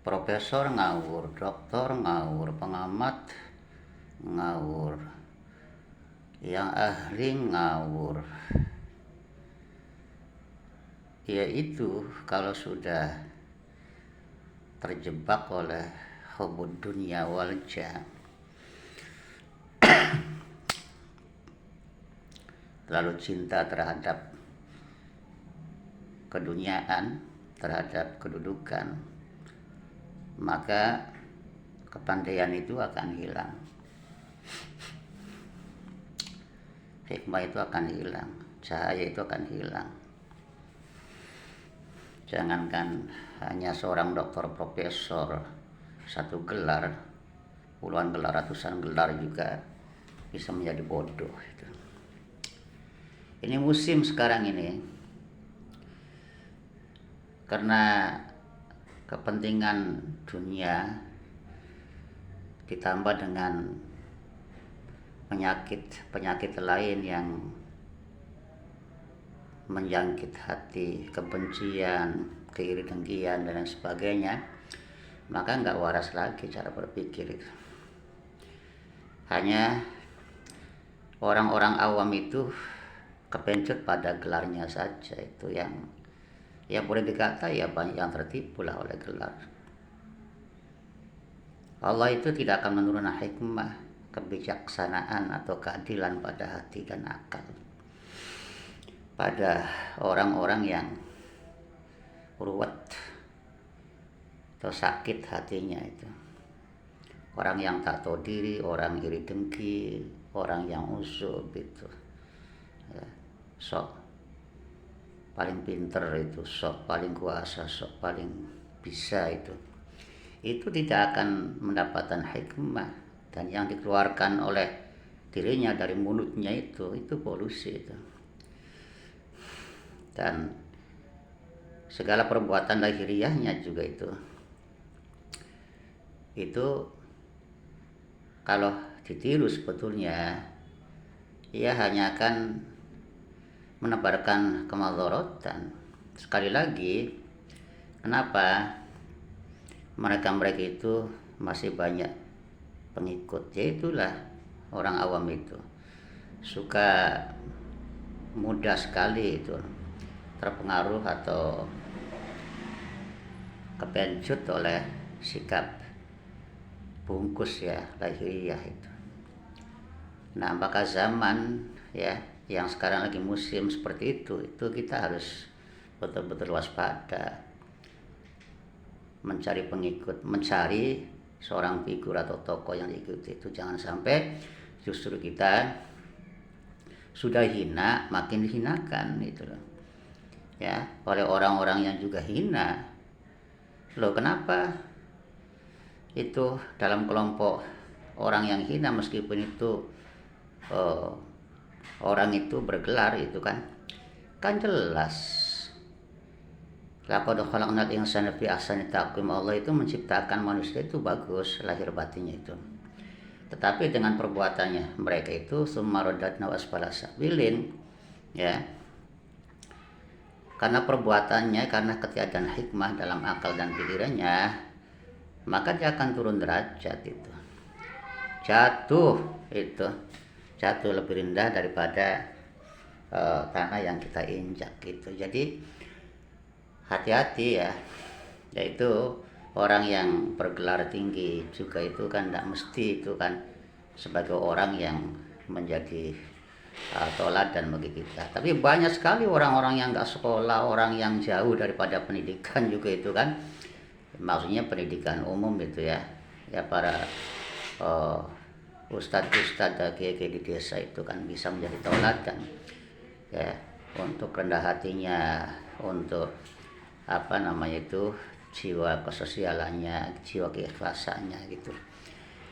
Profesor ngawur, doktor ngawur, pengamat ngawur, yang ahli ngawur. Yaitu kalau sudah terjebak oleh hubud dunia wal jah, terlalu cinta terhadap keduniaan, terhadap kedudukan, maka kepandaian itu akan hilang, hikmah itu akan hilang, cahaya itu akan hilang. Jangankan hanya seorang doktor profesor, satu gelar, puluhan gelar, ratusan gelar juga bisa menjadi bodoh. Ini musim sekarang ini, karena kepentingan dunia ditambah dengan penyakit lain yang menjangkit hati, kebencian, keiri-dengkian dan lain sebagainya, maka nggak waras lagi cara berpikir itu. Hanya orang-orang awam itu kepencut pada gelarnya saja, itu yang ya boleh dikata ya banyak yang tertipu lah oleh gelar. Allah itu tidak akan menurunkan hikmah, kebijaksanaan atau keadilan pada hati dan akal pada orang-orang yang ruwet atau sakit hatinya itu. Orang yang tak tahu diri, orang iri dengki, orang yang usub itu. Ya, sok paling pinter itu, sok paling kuasa, sok paling bisa itu. Itu tidak akan mendapatkan hikmah, dan yang dikeluarkan oleh dirinya dari mulutnya itu polusi itu. Dan segala perbuatan lahiriahnya juga itu kalau ditiru sebetulnya ia hanya akan menebarkan kemadharatan. Sekali lagi, kenapa mereka itu masih banyak pengikut? Yaitulah orang awam itu suka mudah sekali itu terpengaruh atau kepencut oleh sikap bungkus ya lahiriah itu. Nah, maka zaman ya yang sekarang lagi musim seperti itu kita harus betul-betul waspada, mencari pengikut, mencari seorang figur atau tokoh yang diikuti itu. Jangan sampai justru kita sudah hina makin dihinakan itu loh ya, oleh orang-orang yang juga hina. Loh, kenapa itu dalam kelompok orang yang hina, meskipun itu orang itu bergelar itu kan jelas. Laqad khalaqnal insana fi ahsani taqwim. Allah itu menciptakan manusia itu bagus lahir batinnya itu. Tetapi dengan perbuatannya mereka itu summa radadna asfala safilin ya. Karena perbuatannya, karena ketiadaan hikmah dalam akal dan pikirannya, maka dia akan turun derajat itu. Jatuh lebih rendah daripada tanah yang kita injak gitu. Jadi hati-hati ya. Yaitu orang yang bergelar tinggi juga itu kan tidak mesti itu kan sebagai orang yang menjadi toladan bagi kita. Tapi banyak sekali orang-orang yang nggak sekolah, orang yang jauh daripada pendidikan juga itu kan, maksudnya pendidikan umum itu ya para ustadz kiai di desa itu kan bisa menjadi toladan ya, untuk rendah hatinya, untuk jiwa kesosialannya, jiwa keikhlasannya gitu.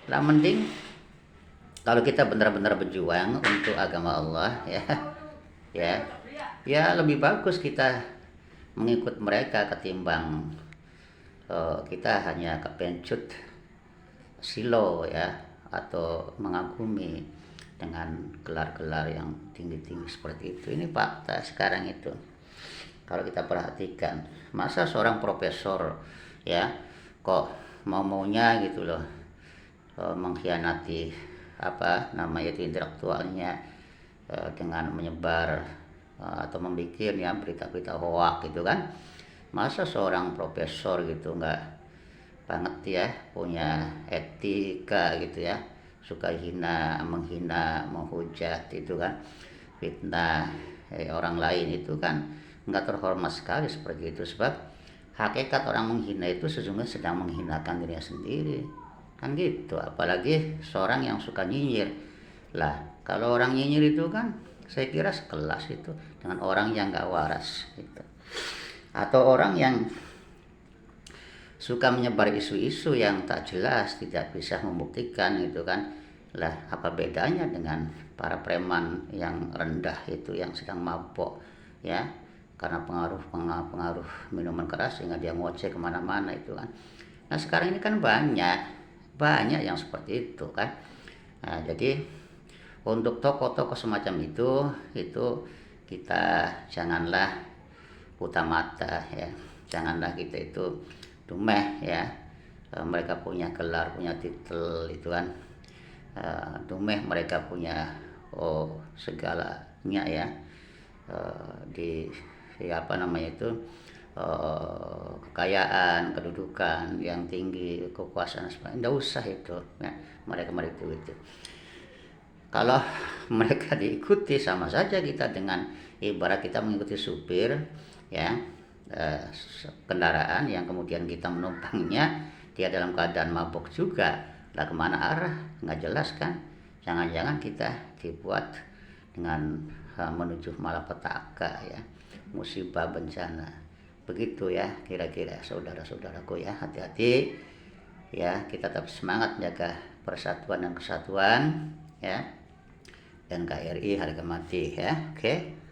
Lah mending kalau kita benar-benar berjuang untuk agama Allah ya lebih bagus kita mengikut mereka ketimbang kita hanya kepencut silo ya, atau mengagumi dengan gelar-gelar yang tinggi-tinggi seperti itu. Ini fakta sekarang itu. Kalau kita perhatikan, masa seorang profesor ya kok maunya gitu loh, mengkhianati apa namanya itu intelektualnya, dengan menyebar atau membuat ya berita-berita hoak gitu kan. Masa seorang profesor gitu nggak banget ya punya etika gitu ya, suka menghina, menghujat itu kan, fitnah orang lain itu kan nggak terhormat sekali seperti itu. Sebab hakikat orang menghina itu sesungguhnya sedang menghinakan dirinya sendiri kan gitu. Apalagi seorang yang suka nyinyir lah, kalau orang nyinyir itu kan saya kira sekelas itu dengan orang yang nggak waras gitu, atau orang yang suka menyebar isu-isu yang tak jelas, tidak bisa membuktikan gitu kan. Lah apa bedanya dengan para preman yang rendah itu, yang sedang mabok ya, karena pengaruh minuman keras sehingga dia ngoceh kemana-mana itu kan. Nah sekarang ini kan banyak yang seperti itu kan. Nah jadi untuk tokoh-tokoh semacam itu kita janganlah buta mata ya, janganlah kita itu dumeh ya. Mereka punya gelar, punya titel itu kan, dumeh mereka punya segalanya ya, di apa namanya itu, kekayaan, kedudukan yang tinggi, kekuasaan, enggak usah itu ya, mereka itu. Kalau mereka diikuti sama saja kita dengan ibarat kita mengikuti supir ya, kendaraan yang kemudian kita menumpangnya, dia dalam keadaan mabuk juga, lah kemana arah nggak jelas kan. Jangan-jangan kita dibuat dengan menuju malapetaka ya, musibah, bencana, begitu ya kira-kira saudara-saudaraku ya. Hati-hati ya, kita tetap semangat jaga persatuan dan kesatuan ya, NKRI harga mati ya. Oke.